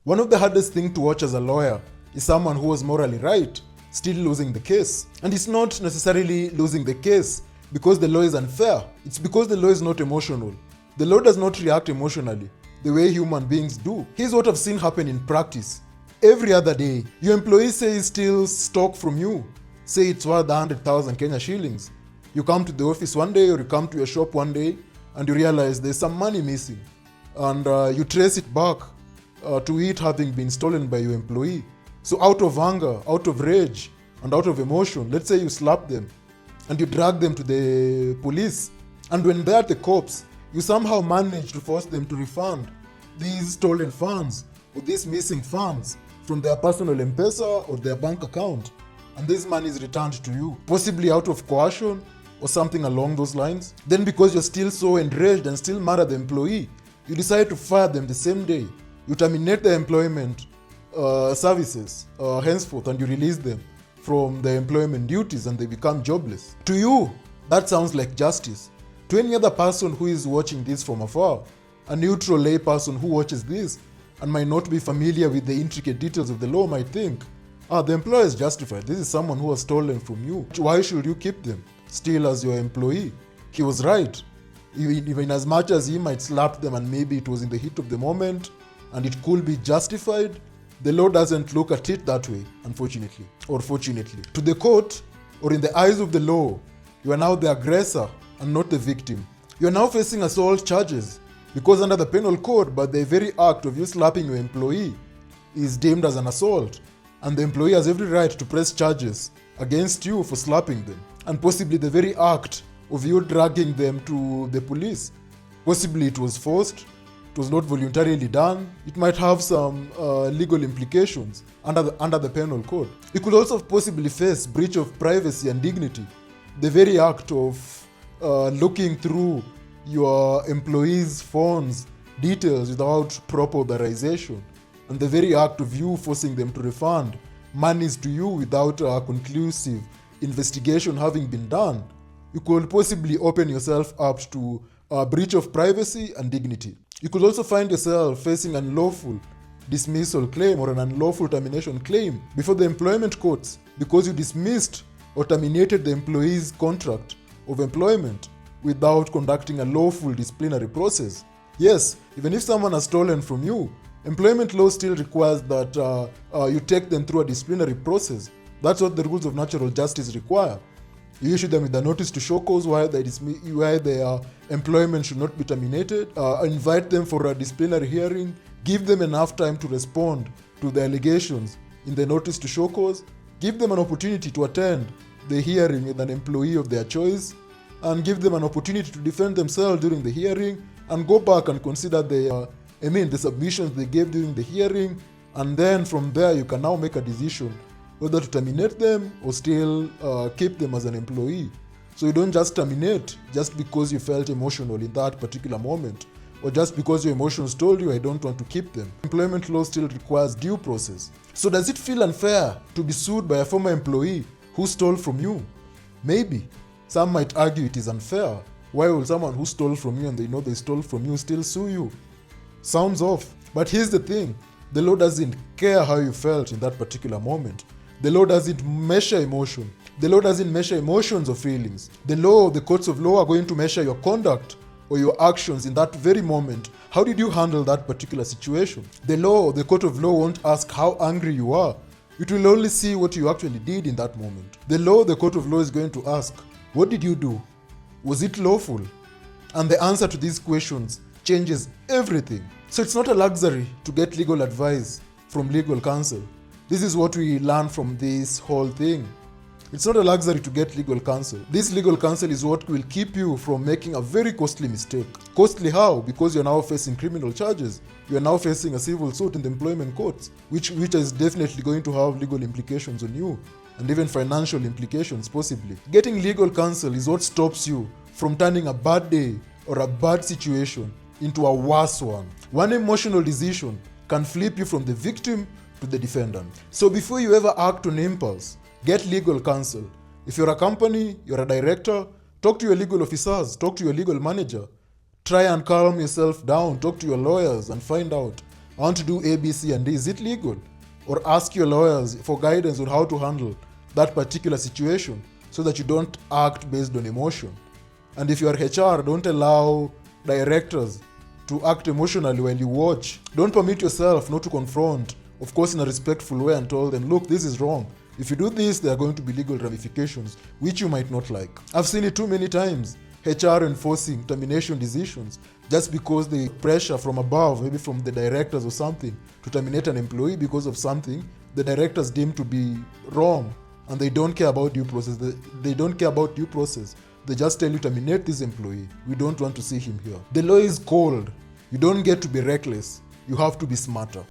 One of the hardest things to watch as a lawyer is someone who was morally right, still losing the case. And it's not necessarily losing the case because the law is unfair. It's because the law is not emotional. The law does not react emotionally the way human beings do. Here's what I've seen happen in practice. Every other day, your employee says steals stock from you. Say it's worth 100,000 Kenya shillings. You come to the office one day or you come to your shop one day and you realize there's some money missing. And you trace it back to it having been stolen by your employee. So out of anger, out of rage, and out of emotion, let's say you slap them and you drag them to the police. And when they're at the cops, you somehow manage to force them to refund these stolen funds or these missing funds from their personal M-Pesa or their bank account. And this money is returned to you, possibly out of coercion or something along those lines. Then because you're still so enraged and still mad at the employee, you decide to fire them the same day. You terminate their employment services henceforth and you release them from their employment duties and they become jobless. To you, that sounds like justice. To any other person who is watching this from afar, a neutral lay person who watches this and might not be familiar with the intricate details of the law might think, the employer is justified. This is someone who has stolen from you. Why should you keep them still as your employee? He was right. Even as much as he might slap them and maybe it was in the heat of the moment and it could be justified, the law doesn't look at it that way, unfortunately, or fortunately. To the court, or in the eyes of the law, you are now the aggressor and not the victim. You are now facing assault charges because under the penal code, but the very act of you slapping your employee is deemed as an assault. And the employee has every right to press charges against you for slapping them. And possibly the very act of you dragging them to the police. Possibly it was forced, it was not voluntarily done. It might have some legal implications under the penal code. You could also possibly face breach of privacy and dignity. The very act of looking through your employees' phones details without proper authorization. And the very act of you forcing them to refund monies to you without a conclusive investigation having been done, you could possibly open yourself up to a breach of privacy and dignity. You could also find yourself facing an unlawful dismissal claim or an unlawful termination claim before the employment courts because you dismissed or terminated the employee's contract of employment without conducting a lawful disciplinary process. Yes, even if someone has stolen from you, employment law still requires that you take them through a disciplinary process. That's what the rules of natural justice require. You issue them with a notice to show cause why their employment should not be terminated, invite them for a disciplinary hearing, give them enough time to respond to the allegations in the notice to show cause, give them an opportunity to attend the hearing with an employee of their choice, and give them an opportunity to defend themselves during the hearing, and go back and consider the submissions they gave during the hearing, and then from there you can now make a decision whether to terminate them or still keep them as an employee. So you don't just terminate just because you felt emotional in that particular moment, or just because your emotions told you I don't want to keep them. Employment law still requires due process. So does it feel unfair to be sued by a former employee who stole from you? Maybe. Some might argue it is unfair. Why will someone who stole from you and they know they stole from you still sue you? Sounds off. But here's the thing. The law doesn't care how you felt in that particular moment. The law doesn't measure emotion. The law doesn't measure emotions or feelings. The law, the courts of law are going to measure your conduct or your actions in that very moment. How did you handle that particular situation? The law, the court of law won't ask how angry you are. It will only see what you actually did in that moment. The law, the court of law is going to ask, what did you do? Was it lawful? And the answer to these questions changes everything. So it's not a luxury to get legal advice from legal counsel. This is what we learn from this whole thing. It's not a luxury to get legal counsel. This legal counsel is what will keep you from making a very costly mistake. Costly how? Because you're now facing criminal charges. You're now facing a civil suit in the employment courts, which is definitely going to have legal implications on you, and even financial implications possibly. Getting legal counsel is what stops you from turning a bad day or a bad situation into a worse one. One emotional decision can flip you from the victim to the defendant. So before you ever act on impulse, get legal counsel. If you're a company, you're a director, talk to your legal officers, talk to your legal manager. Try and calm yourself down, talk to your lawyers and find out I want to do A, B, C, and D. Is it legal? Or ask your lawyers for guidance on how to handle that particular situation so that you don't act based on emotion. And if you are HR, don't allow directors to act emotionally while you watch. Don't permit yourself not to confront, of course in a respectful way, and tell them, look, this is wrong. If you do this, there are going to be legal ramifications, which you might not like. I've seen it too many times. HR enforcing termination decisions just because the pressure from above, maybe from the directors or something, to terminate an employee because of something the directors deem to be wrong, and they don't care about due process. They don't care about due process. They just tell you, terminate this employee. We don't want to see him here. The law is cold. You don't get to be reckless. You have to be smarter.